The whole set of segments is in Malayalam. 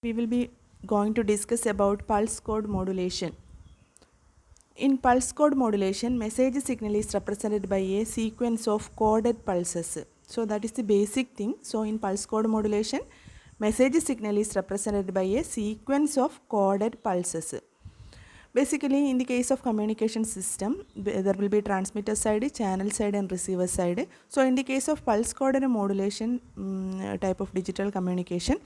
we will be going to discuss about pulse code modulation. In pulse code modulation, message signal is represented by a sequence of coded pulses. So that is the basic thing. So in pulse code modulation, message signal is represented by a sequence of coded pulses. Basically, in the case of communication system, there will be transmitter side, channel side and receiver side. So in the case of pulse coded modulation type of digital communication,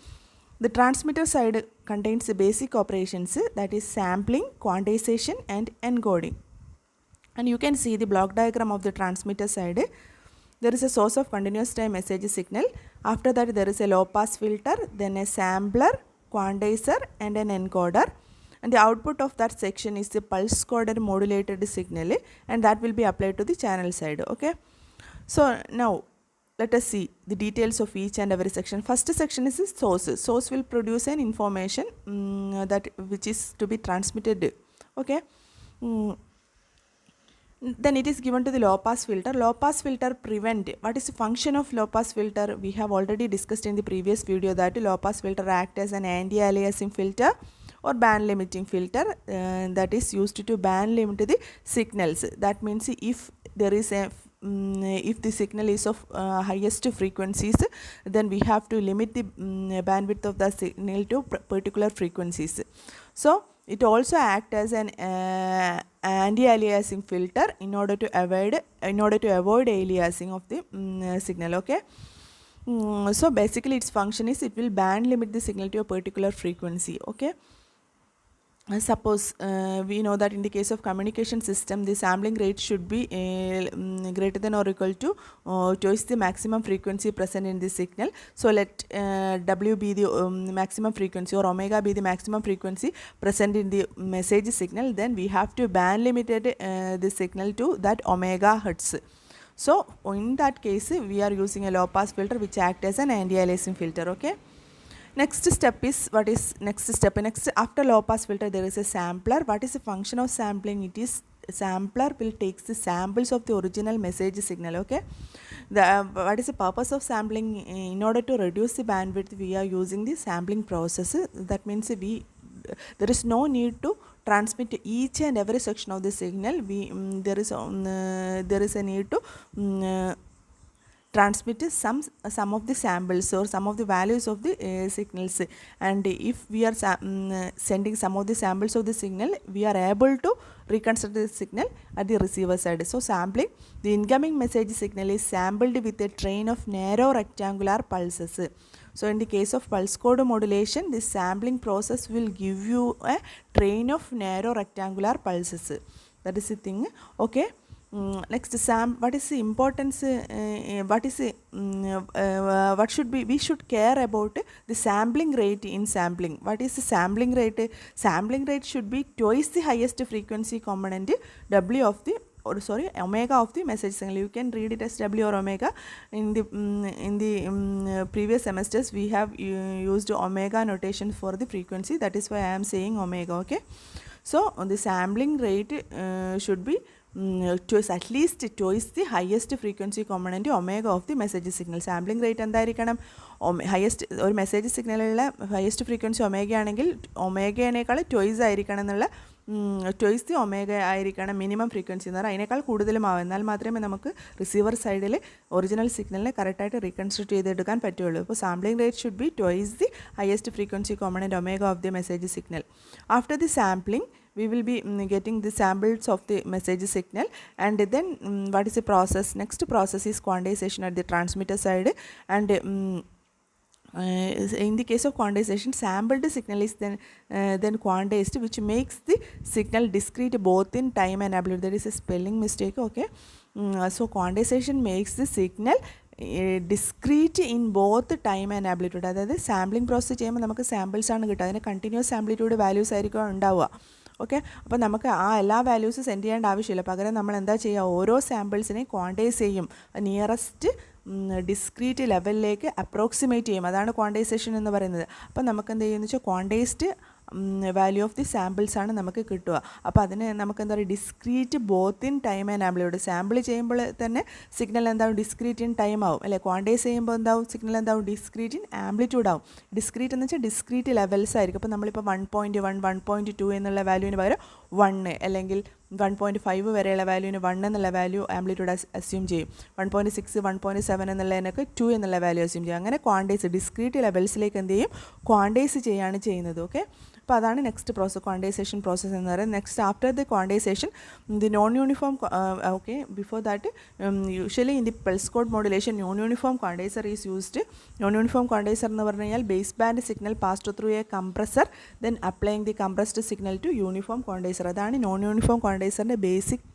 the transmitter side contains the basic operations, that is sampling, quantization and encoding. And you can see the block diagram of the transmitter side. There is a source of continuous time message signal. After that, there is a low pass filter, then a sampler, quantizer and an encoder. And the output of that section is the pulse coded modulated signal, and that will be applied to the channel side. Okay. So now let us see the details of each and every section. First section is the source. Source will produce an information that which is to be transmitted. Okay. Then it is given to the low pass filter. Low pass filter prevent. What is the function of low pass filter? We have already discussed in the previous video that low pass filter act as an anti-aliasing filter or band limiting filter that is used to band limit the signals. That means if there is a if the signal is of highest frequencies, then we have to limit the bandwidth of the signal to particular frequencies. So it also acts as an anti-aliasing filter in order to avoid aliasing of the signal. Okay. So basically its function is it will band limit the signal to a particular frequency. Okay. Suppose we know that in the case of communication system, the sampling rate should be greater than or equal to twice the maximum frequency present in the signal. So let W be the maximum frequency or omega be the maximum frequency present in the message signal. Then we have to band limited the signal to that omega hertz. So in that case, we are using a low pass filter which acts as an anti-aliasing filter. Okay. Next step is next after low pass filter there is a sampler. What is the function of sampling? It is sampler will take the samples of the original message signal. Okay. What is the purpose of sampling? In order to reduce the bandwidth, we are using the sampling process. That means there is no need to transmit each and every section of the signal. There is a need to transmit some of the samples or some of the values of the signals, and if we are sending some of the samples of the signal, we are able to reconstruct the signal at the receiver side. So sampling, the incoming message signal is sampled with a train of narrow rectangular pulses. So in the case of pulse code modulation, this sampling process will give you a train of narrow rectangular pulses. That is the thing. Okay. Next, what is the importance? What should be? We should care about the sampling rate in sampling. What is the sampling rate? Sampling rate should be twice the highest frequency component W of the omega of the message signal. You can read it as W or omega. In the previous semesters, we have used omega notation for the frequency. That is why I am saying omega. Okay. So the sampling rate should be at least twice the highest frequency component omega of the message signal. Sampling rate എന്തായിരിക്കണം? highest ഒരു മെസ്സേജ് സിഗ്നലിലുള്ള ഹയസ്റ്റ് ഫ്രീക്വൻസി ഒമേഗ ആണെങ്കിൽ ഒമേഗേനേക്കാൾ ട്വൈസ് ആയിരിക്കണം എന്നുള്ള ട്വൈസ് ദി ഒമേഗ ആയിരിക്കണം മിനിമം ഫ്രീക്വൻസി എന്ന് പറഞ്ഞാൽ അതിനേക്കാൾ കൂടുതലും ആവും. എന്നാൽ മാത്രമേ നമുക്ക് റിസീവർ സൈഡിൽ ഒറിജിനൽ സിഗ്നലിനെ കറക്റ്റായിട്ട് റീകൺസ്ട്രക്ട് ചെയ്തെടുക്കാൻ പറ്റുള്ളൂ. അപ്പോൾ sampling rate should be twice the highest frequency component omega of the message signal. After the sampling, we will be getting the samples of the message signal, and then what is the process? Next process is quantization at the transmitter side, and in the case of quantization, sampled signal is then quantized, which makes the signal discrete both in time and amplitude. There is a spelling mistake. Okay. So quantization makes the signal discrete in both time and amplitude. അതായത് സാമ്പിളിംഗ് പ്രോസസ്സ് ചെയ്യുമ്പോൾ നമുക്ക് സാമ്പിൾസ് ആണ് കിട്ടുക. അതിന് കണ്ടിന്യൂസ് ആംപ്ലിറ്റ്യൂഡ് വാല്യൂസ് ആയിരിക്കും ഉണ്ടാവുക. ഓക്കെ. അപ്പോൾ നമുക്ക് ആ എല്ലാ വാല്യൂസും സെൻഡ് ചെയ്യേണ്ട ആവശ്യമില്ല. പകരം നമ്മൾ എന്താ ചെയ്യുക, ഓരോ സാമ്പിൾസിനെയും ക്വാണ്ടിറ്റൈസ് ചെയ്യും, നിയറസ്റ്റ് ഡിസ്ക്രീറ്റ് ലെവലിലേക്ക് അപ്രോക്സിമേറ്റ് ചെയ്യും. അതാണ് ക്വാണ്ടിറ്റൈസേഷൻ എന്ന് പറയുന്നത്. അപ്പോൾ നമുക്ക് എന്ത് ചെയ്യുമെന്ന് വെച്ചാൽ ക്വാണ്ടിറ്റൈസ്ഡ് വാല്യൂ ഓഫ് ദി സാമ്പിൾസ് ആണ് നമുക്ക് കിട്ടുക. അപ്പോൾ അതിന് നമുക്ക് എന്താ പറയുക, discrete both in time and amplitude. Sample ചെയ്യുമ്പോൾ തന്നെ സിഗ്നൽ എന്താവും, ഡിസ്ക്രീറ്റ് ഇൻ ടൈം ആവും അല്ലേ. ക്വാണ്ടൈസ് ചെയ്യുമ്പോൾ എന്താവും, സിഗ്നൽ എന്താവും, ഡിസ്ക്രീറ്റ് ഇൻ ആംപ്ലിറ്റ്യൂഡ് ആവും. ഡിസ്ക്രീറ്റ് എന്ന് വെച്ചാൽ ഡിസ്ക്രീറ്റ് ലെവൽസ് ആയിരിക്കും. അപ്പോൾ നമ്മളിപ്പോൾ 1.1 1.2 എന്നുള്ള വാല്യൂവിന് പകരം 1 അല്ലെങ്കിൽ 1.5 വരെയുള്ള വാല്യൂവിന് 1 എന്നുള്ള വാല്യൂ ആംപ്ലിറ്റ്യൂഡ് അസ്യൂം ചെയ്യും. 1.6 1.7 എന്നുള്ളതിനൊക്കെ 2 എന്നുള്ള വാല്യൂ അസ്യൂം ചെയ്യും. അങ്ങനെ ക്വാണ്ടൈസ് ഡിസ്ക്രീറ്റ് ലെവൽസിലേക്ക് എന്ത് ചെയ്യും, ക്വാണ്ടൈസ് ചെയ്യുകയാണ് ചെയ്യുന്നത്. ഓക്കെ, അപ്പോൾ അതാണ് നെക്സ്റ്റ് പ്രോസസ്, ക്വാണ്ടൈസേഷൻ പ്രോസസ്സ് എന്ന് പറയുന്നത്. Next after the quantization the non uniform, okay, before that usually in the pulse code modulation non uniform quantizer is used. Non uniform quantizer എന്ന് പറഞ്ഞു കഴിഞ്ഞാൽ base band signal passed through a compressor then applying the compressed signal to uniform quantizer. അതാണ് നോൺ യൂണിഫോം ക്വാണ്ടൈസറിൻ്റെ ബേസിക്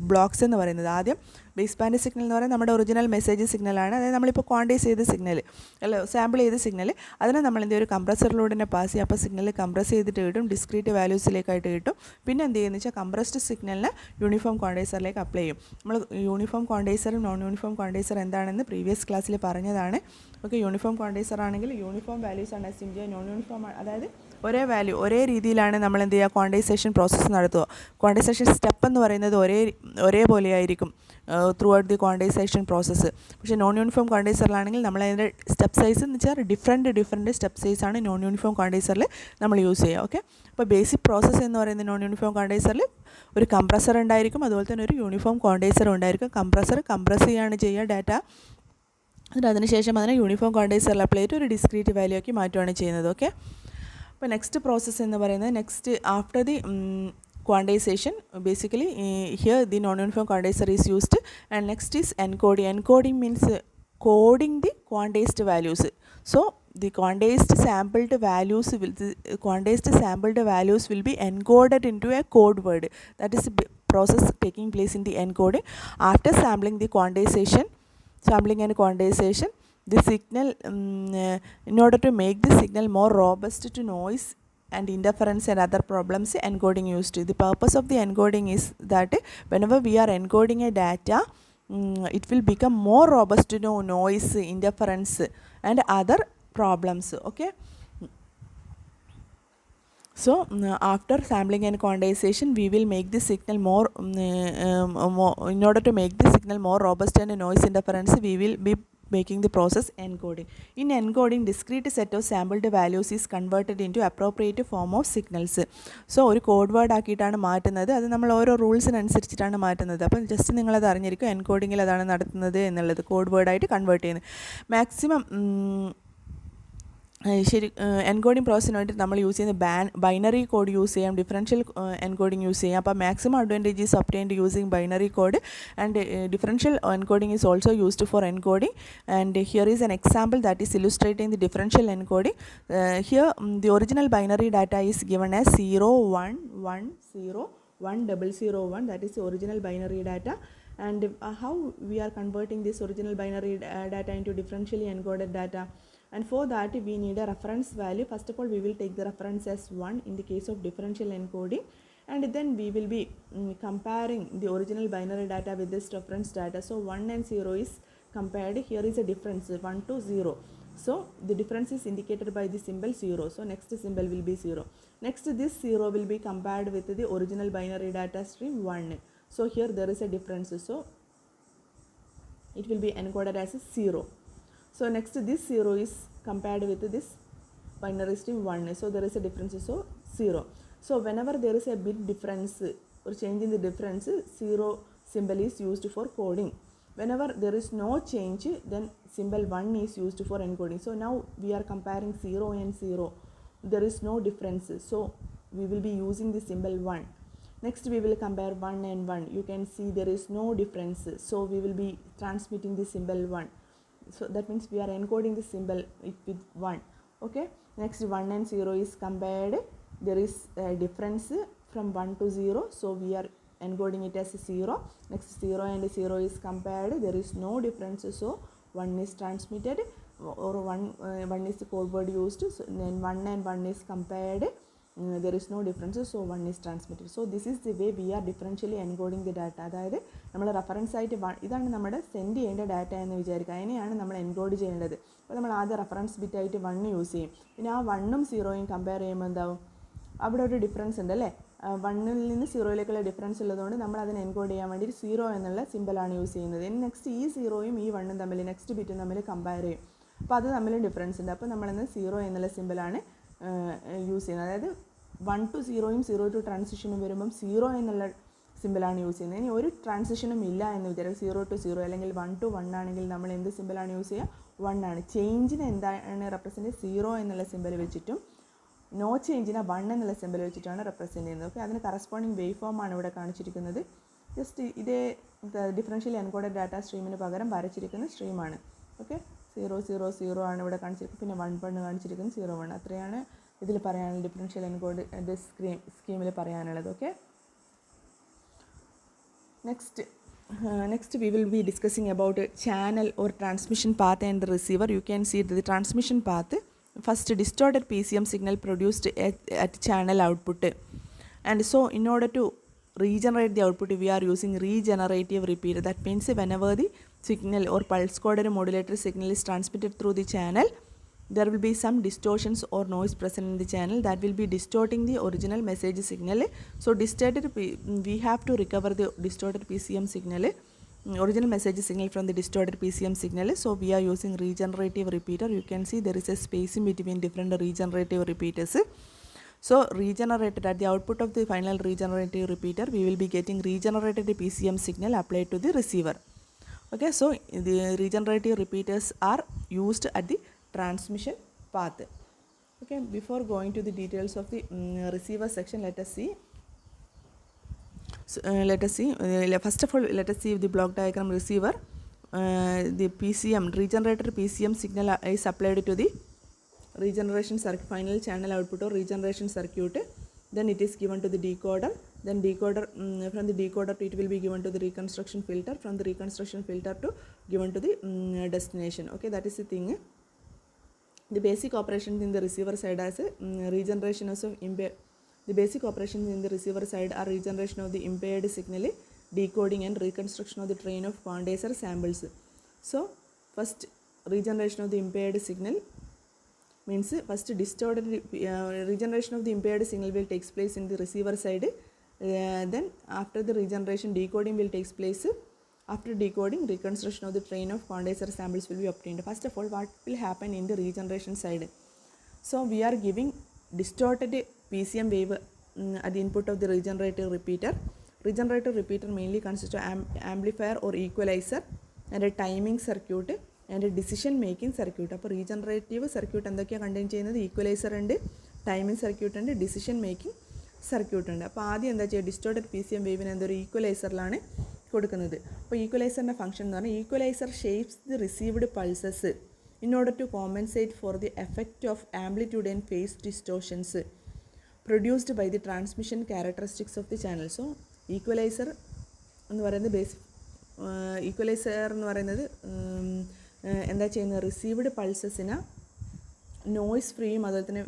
ബ്ലോക്സ് എന്ന് പറയുന്നത്. ആദ്യം ബേസ് ബാൻഡ് സിഗ്നൽ എന്ന് പറയുന്നത് നമ്മുടെ ഒറിജിനൽ മെസ്സേജ് സിഗ്നലാണ്. അതായത് നമ്മളിപ്പോൾ ക്വാണ്ടൈസ് ചെയ്ത സിഗ്നൽ അല്ല, സാമ്പിൾ ചെയ്ത സിഗ്നൽ, അതിനെ നമ്മൾ എന്ത് ഒരു കംപ്രസറിലൂടെ തന്നെ പാസ് ചെയ്യും. അപ്പോൾ സിഗ്നൽ കംപ്രസ് ചെയ്തിട്ട് കിട്ടും, ഡിസ്ക്രീറ്റ് വാല്യൂസിലേക്കായിട്ട് കിട്ടും. പിന്നെ എന്ത് ചെയ്യുന്നത് വെച്ചാൽ കംപ്രസ്ഡ് സിഗ്നലിനെ യൂണിഫോം ക്വാണ്ടൈസറിലേക്ക് അപ്ലൈ ചെയ്യും. നമ്മൾ യൂണിഫോം ക്വാണ്ടൈസറും നോൺ യൂണിഫോം ക്വാണ്ടൈസർ എന്താണെന്ന് പ്രീവിയസ് ക്ലാസ്സിൽ പറഞ്ഞതാണ്. ഓക്കെ, യൂണിഫോം ക്വാണ്ടൈസർ ആണെങ്കിൽ യൂണിഫോം വാല്യൂസ് ആണ് അസ്യൂം ചെയ്യുക. നോൺ യൂണിഫോം അതായത് ഒരേ വാല്യൂ ഒരേ രീതിയിലാണ് നമ്മൾ എന്ത് ചെയ്യുക, ക്വാണ്ടൈസേഷൻ പ്രോസസ്സ് നടത്തുക. ക്വാണ്ടൈസേഷൻ സ്റ്റെപ്പ് എന്ന് പറയുന്നത് ഒരേപോലെ ആയിരിക്കും through out the quantisation process. പക്ഷേ നോൺ യൂണിഫോം ക്വാണ്ടൈസറിലാണെങ്കിൽ നമ്മൾ അതിൻ്റെ സ്റ്റെപ്പ് സൈസ് എന്ന് വെച്ചാൽ ഡിഫറെൻറ്റ് സ്റ്റെപ്പ് സൈസാണ് നോൺ യൂണിഫോം ക്വാണ്ടൈസറിൽ നമ്മൾ യൂസ് ചെയ്യുക. ഓക്കെ, അപ്പോൾ ബേസിക് പ്രോസസ്സ് എന്ന് പറയുന്നത് നോൺ യൂണിഫോം ക്വാണ്ടൈസറിൽ ഒരു കംപ്രസർ ഉണ്ടായിരിക്കും, അതുപോലെ തന്നെ ഒരു യൂണിഫോം ക്വാണ്ടൈസർ ഉണ്ടായിരിക്കും. കംപ്രസർ കംപ്രസ് ചെയ്യുകയാണ് ചെയ്യുക ഡാറ്റ, എന്നിട്ട് അതിനുശേഷം അതിനെ യൂണിഫോം ക്വാണ്ടൈസറിൽ അപ്ലൈ ചെയ്തിട്ട് ഒരു ഡിസ്ക്രീറ്റ് വാല്യൂ ആക്കി മാറ്റുകയാണ് ചെയ്യുന്നത്. ഓക്കെ, അപ്പോൾ നെക്സ്റ്റ് പ്രോസസ്സ് എന്ന് പറയുന്നത് next after the quantization, basically here the non-uniform quantizer is used, and next is encoding. Encoding means coding the quantized values. So the quantized sampled values will be encoded into a code word. That is the process taking place in the encoding. After sampling and quantization, the signal in order to make the signal more robust to noise and interference and other problems, encoding used. The purpose of the encoding is that whenever we are encoding a data, it will become more robust to know noise, interference and other problems. Okay, so after sampling and quantization, we will make the signal more in order to make the signal more robust and noise interference, we will be making the process encoding. In encoding, discrete set of sampled values is converted into appropriate form of signals. So ഒരു കോഡ് വേർഡ് ആക്കിയിട്ടാണ് മാറ്റുന്നത്. അത് നമ്മൾ ഓരോ റൂൾസിനനുസരിച്ചിട്ടാണ് മാറ്റുന്നത്. അപ്പം ജസ്റ്റ് നിങ്ങളത് അറിഞ്ഞിരിക്കും, എൻകോഡിങ്ങിൽ അതാണ് നടത്തുന്നത് എന്നുള്ളത്. കോഡ് വേർഡായിട്ട് കൺവേർട്ട് ചെയ്യുന്നത് മാക്സിമം ശരി. എൻകോഡിങ് പ്രോസസ്സിന് വേണ്ടി നമ്മൾ യൂസ് ചെയ്യുന്ന ബൈനറി കോഡ് യൂസ് ചെയ്യാം, ഡിഫറൻഷ്യൽ എൻകോഡിങ് യൂസ് ചെയ്യാം. അപ്പോൾ maximum advantage is obtained using binary code, and differential encoding is also used for encoding. And here is an example that is illustrating the differential encoding. Here the original binary data is given as 0 1 1 0 1 001. That is the original binary data. And how we are converting this original binary data into differentially encoded data? And for that we need a reference value. First of all, we will take the reference as 1 in the case of differential encoding, and then we will be comparing the original binary data with this reference data. So 1 and 0 is compared. Here is a difference, 1 to 0. So the difference is indicated by the symbol 0. So next symbol will be 0. Next, this 0 will be compared with the original binary data stream 1. So here there is a difference. So it will be encoded as 0. So next, this 0 is compared with this binary stream 1. So there is a difference, so 0. So whenever there is a bit difference or change in the difference, 0 symbol is used for coding. Whenever there is no change, then symbol 1 is used for encoding. So now we are comparing 0 and 0. There is no difference, so we will be using the symbol 1. Next, we will compare 1 and 1. You can see there is no difference, so we will be transmitting the symbol 1. So that means we are encoding the symbol with 1. Okay, next 1 and 0 is compared. There is a difference from 1 to 0, so we are encoding it as 0. Next, 0 and 0 is compared. There is no difference, so 1 is transmitted, or 1 is the code word used. So then 1 and 1 is compared. There is no difference, so 1 is transmitted. So this is the way we are differentially encoding the data. അതായത് നമ്മൾ റെഫറൻസ് ആയിട്ട് ഇതാണ് നമ്മുടെ സെൻഡ് ചെയ്യേണ്ട ഡാറ്റ എന്ന് വിചാരിക്കുക. അതിനെയാണ് നമ്മൾ എൻകോഡ് ചെയ്യേണ്ടത്. അപ്പോൾ നമ്മൾ ആദ്യം റെഫറൻസ് ബിറ്റായിട്ട് 1 യൂസ് ചെയ്യും. പിന്നെ ആ 1ഉം 0യും കമ്പയർ ചെയ്യുമ്പോൾ എന്താവും, അവിടെ ഒരു ഡിഫറൻസ് ഉണ്ട് അല്ലേ, 1-ൽ നിന്ന് 0-ലേക്കുള്ള ഡിഫറൻസ് ഉള്ളതുകൊണ്ട് നമ്മൾ അതിനെ എൻകോഡ് ചെയ്യാൻ വേണ്ടി 0 എന്നുള്ള സിമ്പിളാണ് യൂസ് ചെയ്യുന്നത്. ഇനി നെക്സ്റ്റ് ഈ 0-യും ഈ 1-ഉം തമ്മിൽ നെക്സ്റ്റ് ബിറ്റും തമ്മിൽ കമ്പയർ ചെയ്യും. അപ്പോൾ അത് തമ്മിൽ ഡിഫറൻസ് ഉണ്ട്. അപ്പോൾ നമ്മളിന്ന് 0 എന്നുള്ള സിമ്പിളാണ് യൂസ് ചെയ്യുന്നത്. അതായത് 1 to 0-യും 0 to ട്രാൻസിഷനും വരുമ്പം 0 എന്നുള്ള സിമ്പിളാണ് യൂസ് ചെയ്യുന്നത്. ഇനി ഒരു ട്രാൻസിഷനും ഇല്ല എന്ന് വിചാരിക്കും, 0 to 0 അല്ലെങ്കിൽ 1 to 1 ആണെങ്കിൽ നമ്മൾ എന്ത് സിമ്പിളാണ് യൂസ് ചെയ്യുക, 1 ആണ്. ചേഞ്ചിനെ എന്താണ് റെപ്രസെൻറ്റ് 0 എന്നുള്ള സിമ്പിൾ വെച്ചിട്ടും നോ ചേഞ്ചിനെ 1 എന്നുള്ള സിമ്പിൾ വെച്ചിട്ടാണ് റെപ്രസെൻറ്റ് ചെയ്യുന്നത്. ഓക്കെ, അതിന് കറസ്പോണ്ടിങ് വേവ് ഫോമാണ് ഇവിടെ കാണിച്ചിരിക്കുന്നത്. ജസ്റ്റ് ഇതേ ഡിഫറൻഷ്യൽ എൻകോഡഡ് ഡാറ്റ സ്ട്രീമിന് പകരം വരച്ചിരിക്കുന്ന സ്ട്രീമാണ്. ഓക്കെ, 0 0 0 ആണ് ഇവിടെ കാണിച്ചിരിക്കുന്നത്, പിന്നെ 1 1 കാണിച്ചിരിക്കുന്നത് 0 1. അത്രയാണ് ഇതിൽ പറയാനുള്ളത്, ഡിഫറൻഷ്യൽ എൻകോഡ് സ്കീമിൽ പറയാനുള്ളത്. Okay, next we will be discussing about channel or transmission path and the receiver. You can see the transmission path. First, distorted PCM signal produced at channel output, and so in order to regenerate the output we are using regenerative repeater. That means whenever the signal or pulse coded modulator signal is transmitted through the channel, there will be some distortions or noise present in the channel that will be distorting the original message signal. So we have to recover the distorted PCM signal, original message signal from the distorted PCM signal. So we are using regenerative repeater. You can see there is a spacing between different regenerative repeaters. So regenerated at the output of the final regenerative repeater, we will be getting regenerated PCM signal applied to the receiver. Okay, so the regenerative repeaters are used at the transmission path. Okay, before going to the details of the receiver section, let us see. First of all, let us see the block diagram receiver. The PCM regenerator PCM signal is applied to the regeneration circuit, final channel output or regeneration circuit. Then it is given to the decoder. Then decoder from the decoder it will be given to the reconstruction filter. From the reconstruction filter to given to the destination. Okay, that is the thing. The basic operations in the receiver side as regeneration of the basic operations in the receiver side are regeneration of the impaired signal, decoding and reconstruction of the train of quantizer samples. So first, regeneration of the impaired signal means first distorted regeneration of the impaired signal will takes place in the receiver side. Then after the regeneration, decoding will takes place. After decoding, reconstruction of the train of quantizer samples will be obtained. First of all, what will happen in the regeneration side? So we are giving distorted PCM wave at the input of the regenerative repeater. Regenerative repeater mainly consists of amplifier or equalizer and a timing circuit and a decision making circuit. അപ്പോൾ regenerative circuit എന്തൊക്കെയാണ് കണ്ടെയ്ൻ ചെയ്യുന്നത്? ഈക്വലൈസർ ഉണ്ട്, ടൈമിംഗ് സർക്യൂട്ട് ഉണ്ട്, ഡിസിഷൻ മേക്കിംഗ് സർക്യൂട്ട് ഉണ്ട്. അപ്പോൾ ആദ്യം എന്താ ചെയ്യുക, ഡിസ്റ്റോർട്ടഡ് PCM വേവിന് എന്തൊരു ഈക്വലൈസറിലാണ് കൊടുക്കുന്നത്. അപ്പോൾ ഈക്വലൈസറിൻ്റെ ഫംഗ്ഷൻ എന്ന് പറഞ്ഞാൽ equalizer shapes the received pulses in order to compensate for the effect of amplitude and phase distortions produced by the transmission characteristics of the channel. So equalizer എന്ന് പറയുന്നത് ഈക്വലൈസർ എന്ന് പറയുന്നത് എന്താ ചെയ്യുന്നത്, റിസീവ്ഡ് പൾസസിനെ നോയ്സ് ഫ്രീയും അതുപോലെ തന്നെ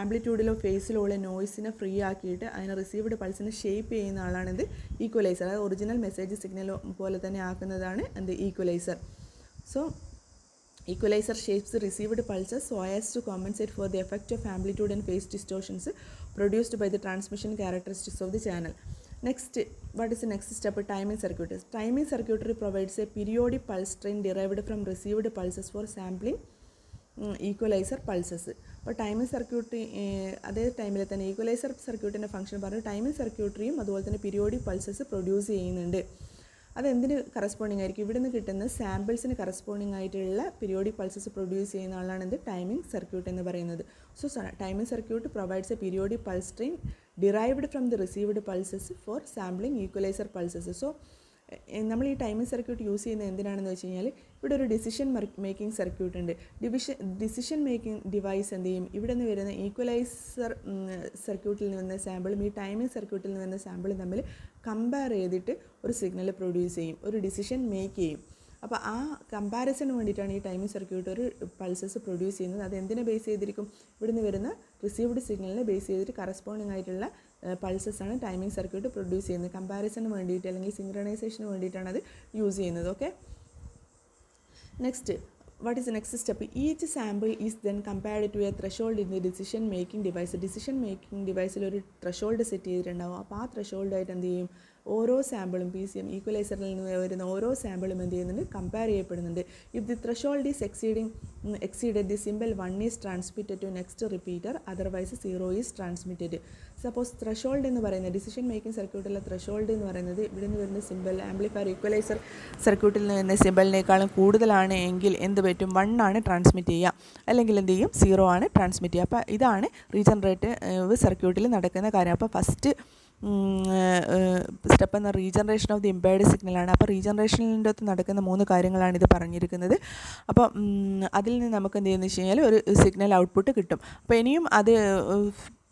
ആംപ്ലിറ്റ്യൂഡിലോ ഫേസിലോ ഉള്ള നോയ്സിനെ ഫ്രീ ആക്കിയിട്ട് അതിനെ റിസീവ്ഡ് പൾസിനെ ഷേപ്പ് ചെയ്യുന്ന ആളാണിത് ഈക്വലൈസർ. അതായത് ഒറിജിനൽ മെസ്സേജ് സിഗ്നൽ പോലെ തന്നെ ആക്കുന്നതാണ് എന്ത് equaliser. So equalizer shapes the received pulses so as to compensate for the effect of amplitude and phase distortions produced by the transmission characteristics of the channel. Next, what is the next step? Timing circuit. Timing circuitry provides a periodic pulse train derived from received pulses for sampling equalizer pulses. അപ്പോൾ ടൈമിംഗ് സർക്യൂട്ടറി അതേ ടൈമിൽ തന്നെ ഈക്വലൈസർ സർക്യൂട്ടിൻ്റെ ഫംഗ്ഷൻ പറഞ്ഞു ടൈമിംഗ് സർക്യൂട്ടറിയും അതുപോലെ തന്നെ പീരിയോഡിക് പൾസസ് പ്രൊഡ്യൂസ് ചെയ്യുന്നുണ്ട്. അതെന്തിന് കറസ്പോണ്ടിങ് ആയിരിക്കും, ഇവിടെ നിന്ന് കിട്ടുന്ന സാമ്പിൾസിന് കറസ്പോണ്ടിങ് ആയിട്ടുള്ള പീരിയോഡിക് പൾസസ് പ്രൊഡ്യൂസ് ചെയ്യുന്ന ആളാണ് എന്ത് ടൈമിംഗ് സർക്യൂട്ട് എന്ന് പറയുന്നത്. So timing circuit provides a periodic pulse train derived from the received pulses for sampling equalizer pulses. So നമ്മൾ ഈ ടൈമിംഗ് സർക്യൂട്ട് യൂസ് ചെയ്യുന്നത് എന്തിനാണെന്ന് വെച്ച് കഴിഞ്ഞാൽ ഇവിടെ ഒരു ഡിസിഷൻ മേക്കിംഗ് സർക്യൂട്ട് ഉണ്ട്. ഡിസിഷൻ മേക്കിംഗ് ഡിവൈസ് എന്ത് ചെയ്യും, ഇവിടെ നിന്ന് വരുന്ന ഈക്വലൈസർ സർക്യൂട്ടിൽ നിന്ന് സാമ്പിളും ഈ ടൈമിംഗ് സർക്യൂട്ടിൽ നിന്ന് വരുന്ന സാമ്പിളും തമ്മിൽ കമ്പയർ ചെയ്തിട്ട് ഒരു സിഗ്നൽ പ്രൊഡ്യൂസ് ചെയ്യും, ഒരു ഡിസിഷൻ മേക്ക് ചെയ്യും. അപ്പോൾ ആ കമ്പാരിസണിന് വേണ്ടിയിട്ടാണ് ഈ ടൈമിംഗ് സർക്യൂട്ട് ഒരു പൾസസ് പ്രൊഡ്യൂസ് ചെയ്യുന്നത്. അത് എന്തിനെ ബേസ് ചെയ്തിരിക്കും, ഇവിടുന്ന് വരുന്ന റിസീവ്ഡ് സിഗ്നലിനെ ബേസ് ചെയ്തിട്ട് കറസ്പോണ്ടിങ് ആയിട്ടുള്ള പൾസസാണ് ടൈമിംഗ് സർക്യൂട്ട് പ്രൊഡ്യൂസ് ചെയ്യുന്നത്. കമ്പാരിസണിന് വേണ്ടിയിട്ട് അല്ലെങ്കിൽ സിങ്ക്രണൈസേഷന് വേണ്ടിയിട്ടാണ് അത് യൂസ് ചെയ്യുന്നത്. Okay, next what is the next step? Each sample is then compared to a threshold in the decision making device. Decision making deviceil ഒരു threshold സെറ്റ് ചെയ്തിട്ടുണ്ടാവും. അപ്പോൾ ആ threshold-ആയിട്ട് എന്ത് ചെയ്യും, ഓരോ സാമ്പിളും PCM ഈക്വലൈസറിൽ നിന്ന് വരുന്ന ഓരോ സാമ്പിളും എന്ത് ചെയ്യുന്നുണ്ട്, കമ്പയർ ചെയ്യപ്പെടുന്നുണ്ട്. If the threshold is exceeded, the symbol 1 is transmitted to next repeater, otherwise 0 is transmitted. Suppose threshold എന്ന് പറയുന്നത് ഡിസിഷൻ മേക്കിംഗ് സർക്യൂട്ടിലെ ത്രെഷോൾഡ് എന്ന് പറയുന്നത് ഇവിടെ നിന്ന് വരുന്ന സിമ്പിൾ ആംപ്ലിഫയർ ഈക്വലൈസർ സർക്യൂട്ടിൽ നിന്ന് വരുന്ന സിമ്പിളിനേക്കാളും കൂടുതലാണ് എങ്കിൽ എന്ത് പറ്റും, 1 ആണ് ട്രാൻസ്മിറ്റ് ചെയ്യുക, അല്ലെങ്കിൽ എന്ത് ചെയ്യും, 0 ആണ് ട്രാൻസ്മിറ്റ് ചെയ്യുക. അപ്പോൾ ഇതാണ് റീജനറേറ്റീവ് സർക്യൂട്ടിൽ നടക്കുന്ന കാര്യം. അപ്പോൾ ഫസ്റ്റ് സ്റ്റെപ്പ് എന്ന റീജനറേഷൻ ഓഫ് ദി ഇമ്പയർഡ് സിഗ്നലാണ്. അപ്പോൾ റീജനറേഷനിൻ്റെ അകത്ത് നടക്കുന്ന 3 കാര്യങ്ങളാണ് ഇത് പറഞ്ഞിരിക്കുന്നത്. അപ്പോൾ അതിൽ നിന്ന് നമുക്ക് എന്ത് ചെയ്യുന്നത് വെച്ച് കഴിഞ്ഞാൽ ഒരു സിഗ്നൽ ഔട്ട്പുട്ട് കിട്ടും. അപ്പോൾ ഇനിയും അത്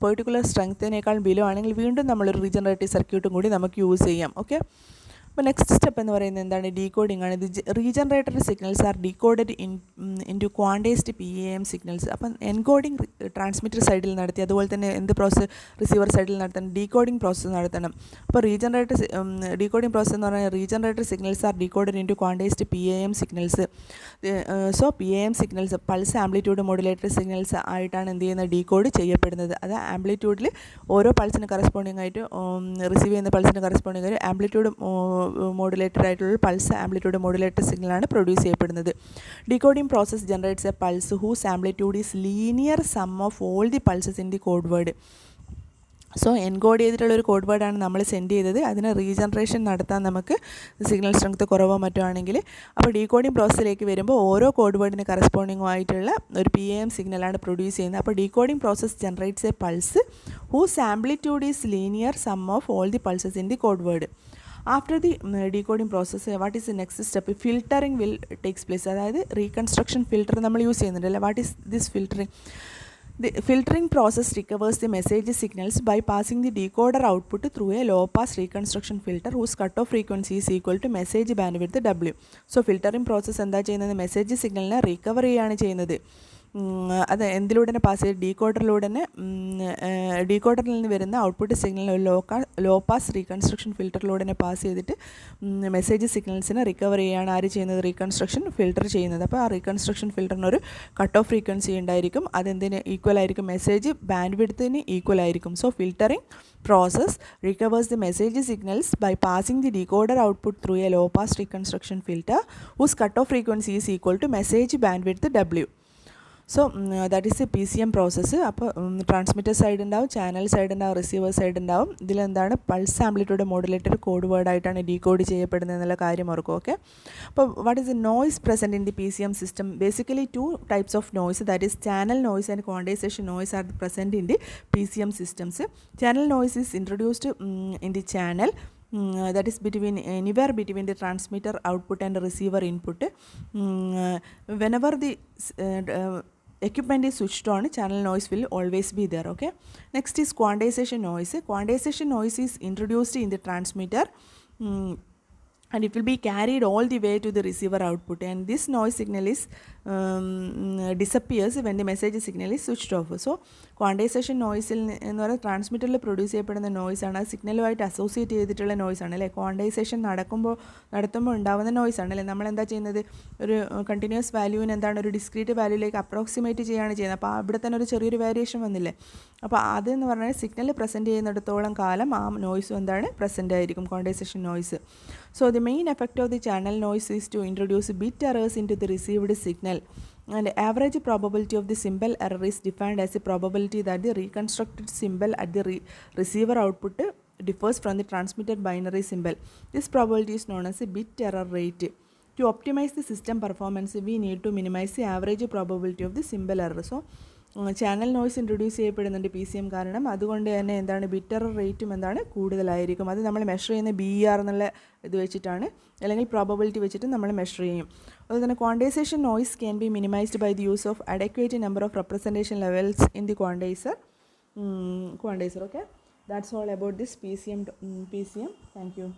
പെർട്ടിക്കുലർ സ്ട്രെങ്ത്തിനേക്കാൾ ബിലോ ആണെങ്കിൽ വീണ്ടും നമ്മളൊരു റീജനറേറ്റീവ് സർക്യൂട്ടും കൂടി നമുക്ക് യൂസ് ചെയ്യാം. ഓക്കെ, അപ്പോൾ നെക്സ്റ്റ് സ്റ്റെപ്പ് എന്ന് പറയുന്നത് എന്താണ്, ഡീകോഡിംഗ് ആണ്. ഇത് regenerated signals are decoded into quantized PAM signals. അപ്പം എൻകോഡിംഗ് ട്രാൻസ്മിറ്റർ സൈഡിൽ നടത്തി, അതുപോലെ തന്നെ എന്ത് പ്രോസസ്സ് റിസീവർ സൈഡിൽ നടത്തണം, ഡീകോഡിംഗ് പ്രോസസ്സ് നടത്തണം. അപ്പോൾ ഡീകോഡിംഗ് പ്രോസസ്സ് എന്ന് പറഞ്ഞാൽ regenerated signals are decoded into quantized PAM signals. So PAM signals pulse amplitude modulated signals ആയിട്ടാണ് എന്ത് ചെയ്യുന്നത്, ഡീകോഡ് ചെയ്യപ്പെടുന്നത്. അത് ആംപ്ലിറ്റ്യൂഡിൽ ഓരോ പൾസിന് കറസ്പോണ്ടിങ് ആയിട്ട് റിസീവ് ചെയ്യുന്ന പൾസിന് കറസ്പോണ്ടിങ് ആയിട്ട് ആംപ്ലിറ്റ്യൂഡ് മോഡുലേറ്റഡ് ആയിട്ടുള്ള പൾസ് ആംപ്ലിറ്റ്യൂഡ് മോഡുലേറ്റഡ് സിഗ്നലാണ് പ്രൊഡ്യൂസ് ചെയ്യപ്പെടുന്നത്. Decoding process generates a pulse whose amplitude is linear sum of all the pulses in the code word. So encode ചെയ്തിട്ടുള്ളൊരു കോഡ് വേർഡാണ് നമ്മൾ സെൻഡ് ചെയ്തത്. അതിന് റീജനറേഷൻ നടത്താൻ നമുക്ക് സിഗ്നൽ സ്ട്രെങ്ത് കുറവോ മറ്റോ ആണെങ്കിൽ, അപ്പോൾ ഡീകോഡിംഗ് പ്രോസസ്സിലേക്ക് വരുമ്പോൾ ഓരോ കോഡ് വേർഡിന് കറസ്പോണ്ടിങ്ങുമായിട്ടുള്ള ഒരു PAM സിഗ്നലാണ് പ്രൊഡ്യൂസ് ചെയ്യുന്നത്. അപ്പോൾ decoding process generates a pulse whose amplitude is linear sum of all the pulses in the code word. After the decoding process what is the next step, filtering will takes place. അതായത് റീകൺസ്ട്രക്ഷൻ ഫിൽറ്റർ നമ്മൾ യൂസ് ചെയ്യുന്നുണ്ടല്ലേ. What is this filtering? The filtering process recovers the message signals by passing the decoder output through a low-pass reconstruction filter whose cutoff frequency is equal to message bandwidth W. So filtering process എന്താ ചെയ്യുന്നത്, മെസ്സേജ് സിഗ്നലിനെ റിക്കവർ ചെയ്യുകയാണ് ചെയ്യുന്നത്. അത് എന്തിലൂടെ തന്നെ പാസ് ചെയ്ത് ഡീകോഡറിലൂടെ തന്നെ ഡീകോഡറിൽ നിന്ന് വരുന്ന ഔട്ട്പുട്ട് സിഗ്നൽ ഒരു ലോ പാസ് റീകൺസ്ട്രക്ഷൻ ഫിൽറ്ററിലൂടെ തന്നെ പാസ് ചെയ്തിട്ട് മെസ്സേജ് സിഗ്നൽസിനെ റിക്കവർ ചെയ്യുകയാണ് ആര് ചെയ്യുന്നത്, റീകൺസ്ട്രക്ഷൻ ഫിൽറ്റർ ചെയ്യുന്നത്. അപ്പോൾ ആ റീകൺസ്ട്രക്ഷൻ ഫിൽറ്ററിനൊരു കട്ട് ഓഫ് ഫ്രീക്വൻസി ഉണ്ടായിരിക്കും, അതെന്തിന് ഈക്വൽ ആയിരിക്കും, മെസ്സേജ് ബാൻഡ് വിഡ്ത്തിന് ഈക്വൽ ആയിരിക്കും. So filtering process recovers the message signals by passing the decoder output through a low pass reconstruction filter whose cutoff frequency is equal to message bandwidth W. So that is a PCM process. അപ്പോൾ ട്രാൻസ്മിറ്റർ സൈഡ് ഉണ്ടാവും, ചാനൽ സൈഡ് ഉണ്ടാവും, റിസീവർ സൈഡ് ഉണ്ടാവും. ഇതിലെന്താണ് പൾസ് ആംപ്ലിറ്റ്യൂഡ് മോഡുലേറ്റഡ് കോഡ് വേർഡായിട്ടാണ് ഡീകോഡ് ചെയ്യപ്പെടുന്നത് എന്നുള്ള കാര്യം ഓർക്കും. ഓക്കെ, അപ്പോൾ what is the noise present in the PCM system? Basically 2 types of noise, that is channel noise and quantization noise are present in the PCM systems. Channel noise is introduced in the channel that is anywhere between the transmitter output and receiver input. Whenever the equipment is switched on, channel noise will always be there. Okay, next is quantization noise. Quantization noise is introduced in the transmitter and it will be carried all the way to the receiver output, and this noise signal is disappears when the message signal is switched off. So quantization noise എന്ന് പറയുന്നത് ട്രാൻസ്മിറ്ററിൽ പ്രൊഡ്യൂസ് ചെയ്യപ്പെടുന്ന നോയ്സ് ആണ്, സിഗ്നലുമായിട്ട് അസോസിയേറ്റ് ചെയ്തിട്ടുള്ള നോയ്സ് ആണ് അല്ലേ. ക്വാണ്ടൈസേഷൻ നടത്തുമ്പോൾ ഉണ്ടാകുന്ന നോയ്സ് ആണ് അല്ലേ. നമ്മളെന്താ ചെയ്യുന്നത്, ഒരു കണ്ടിന്യൂസ് വാല്യൂവിന് എന്താണ് ഒരു ഡിസ്ക്രീറ്റ് വാല്യൂയിലേക്ക് അപ്രോക്സിമേറ്റ് ചെയ്യുകയാണ് ചെയ്യുന്നത്. അപ്പോൾ ഇവിടെ തന്നെ ഒരു ചെറിയൊരു വേരിയേഷൻ വന്നില്ലേ. അപ്പോൾ അതെന്ന് പറഞ്ഞാൽ സിഗ്നൽ പ്രസൻറ്റ് ചെയ്യുന്നിടത്തോളം കാലം ആ നോയ്സും എന്താണ് പ്രസൻ്റ് ആയിരിക്കും, quantisation noise. So the main effect of the channel noise is to introduce bit errors into the received signal, and the average probability of the symbol error is defined as the probability that the reconstructed symbol at the receiver output differs from the transmitted binary symbol. This probability is known as a bit error rate. To optimize the system performance, we need to minimize the average probability of the symbol error. So channel noise introduce ചെയ്യപ്പെടുന്നുണ്ട് PCM കാരണം, അതുകൊണ്ട് തന്നെ എന്താണ് ബിറ്റ് എറർ റേറ്റും എന്താണ് കൂടുതലായിരിക്കും. അത് നമ്മൾ മെഷർ ചെയ്യുന്ന BER എന്നുള്ള ഇത് വെച്ചിട്ടാണ്, അല്ലെങ്കിൽ പ്രോബബിലിറ്റി വെച്ചിട്ട് നമ്മൾ മെഷർ ചെയ്യും. അതുപോലെ തന്നെ quantization noise can be minimized by the use of adequate number of representation levels in the quantizer. Okay, that's all about this PCM. Thank U.